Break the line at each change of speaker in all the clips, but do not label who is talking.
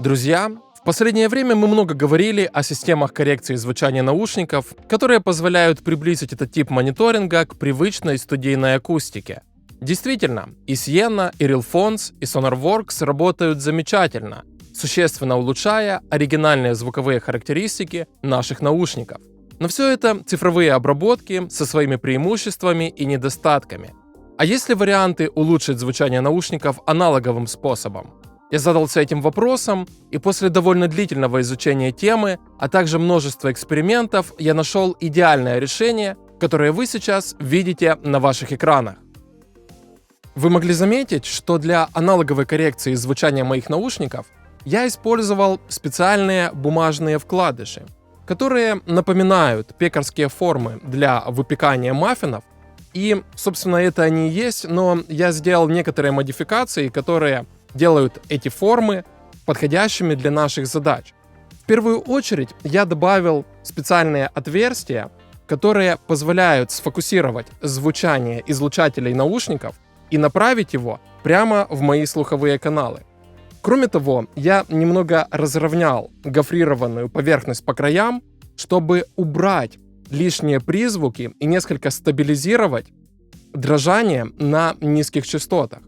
Друзья, в последнее время мы много говорили о системах коррекции звучания наушников, которые позволяют приблизить этот тип мониторинга к привычной студийной акустике. Действительно, и Sienna, и RealPhones, и SonarWorks работают замечательно, существенно улучшая оригинальные звуковые характеристики наших наушников. Но все это цифровые обработки со своими преимуществами и недостатками. А есть ли варианты улучшить звучание наушников аналоговым способом? Я задался этим вопросом, и после довольно длительного изучения темы, а также множества экспериментов, я нашел идеальное решение, которое вы сейчас видите на ваших экранах. Вы могли заметить, что для аналоговой коррекции звучания моих наушников я использовал специальные бумажные вкладыши, которые напоминают пекарские формы для выпекания маффинов. И, собственно, это они и есть, но я сделал некоторые модификации, которые делают эти формы подходящими для наших задач. В первую очередь я добавил специальные отверстия, которые позволяют сфокусировать звучание излучателей наушников и направить его прямо в мои слуховые каналы. Кроме того, я немного разровнял гофрированную поверхность по краям, чтобы убрать лишние призвуки и несколько стабилизировать дрожание на низких частотах.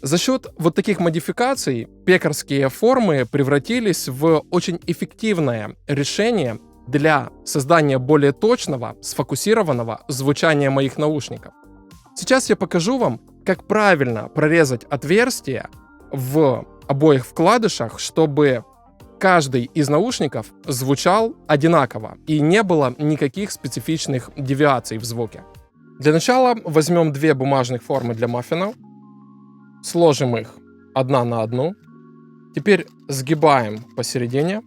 За счет вот таких модификаций пекарские формы превратились в очень эффективное решение для создания более точного, сфокусированного звучания моих наушников. Сейчас я покажу вам, как правильно прорезать отверстия в обоих вкладышах, чтобы каждый из наушников звучал одинаково и не было никаких специфичных девиаций в звуке. Для начала возьмем две бумажных формы для маффинов, сложим их одна на одну, теперь сгибаем посередине,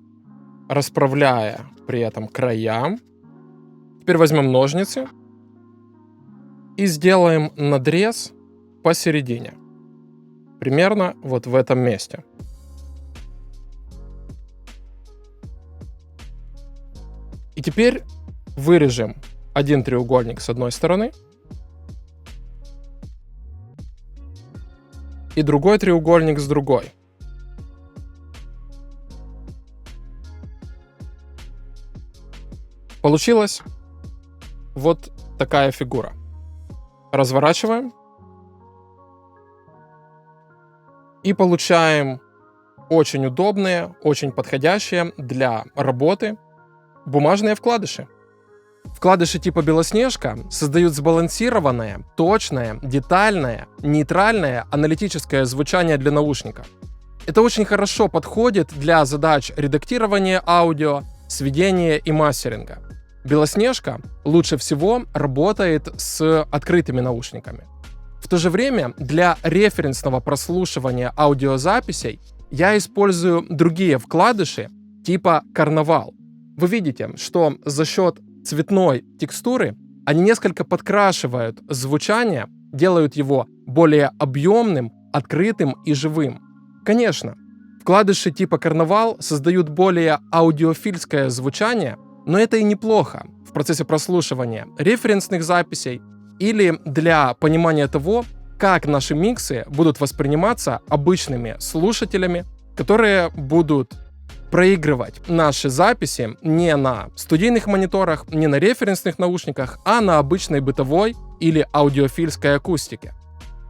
расправляя при этом края. Теперь возьмем ножницы и сделаем надрез посередине, примерно вот в этом месте. И теперь вырежем один треугольник с одной стороны и другой треугольник с другой. Получилась вот такая фигура. Разворачиваем и получаем очень удобные, очень подходящие для работы бумажные вкладыши. Вкладыши типа Белоснежка создают сбалансированное, точное, детальное, нейтральное аналитическое звучание для наушников. Это очень хорошо подходит для задач редактирования аудио, сведения и мастеринга. Белоснежка лучше всего работает с открытыми наушниками. В то же время для референсного прослушивания аудиозаписей я использую другие вкладыши типа Карнавал. Вы видите, что за счет цветной текстуры они несколько подкрашивают звучание, делают его более объемным, открытым и живым. Конечно, вкладыши типа Карнавал создают более аудиофильское звучание, но это и неплохо в процессе прослушивания референсных записей или для понимания того, как наши миксы будут восприниматься обычными слушателями, которые будут проигрывать наши записи не на студийных мониторах, не на референсных наушниках, а на обычной бытовой или аудиофильской акустике.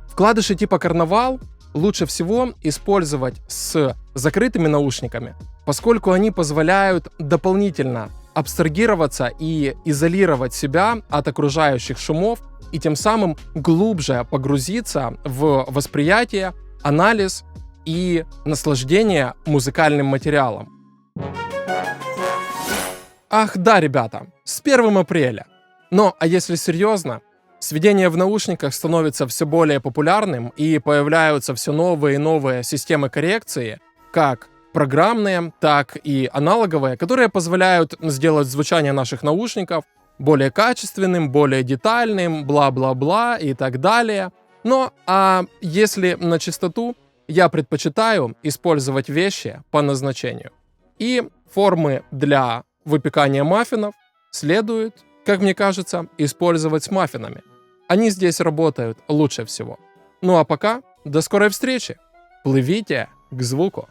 Вкладыши типа Карнавал лучше всего использовать с закрытыми наушниками, поскольку они позволяют дополнительно абстрагироваться и изолировать себя от окружающих шумов и тем самым глубже погрузиться в восприятие, анализ и наслаждение музыкальным материалом. Ах да, ребята, с 1 апреля. Но, а если серьезно, сведение в наушниках становится все более популярным и появляются все новые и новые системы коррекции, как программные, так и аналоговые, которые позволяют сделать звучание наших наушников более качественным, более детальным, бла-бла-бла и так далее. Но, а если на чистоту, я предпочитаю использовать вещи по назначению. И формы для выпекания маффинов следует, как мне кажется, использовать с маффинами. Они здесь работают лучше всего. Ну а пока, до скорой встречи! Плывите к звуку!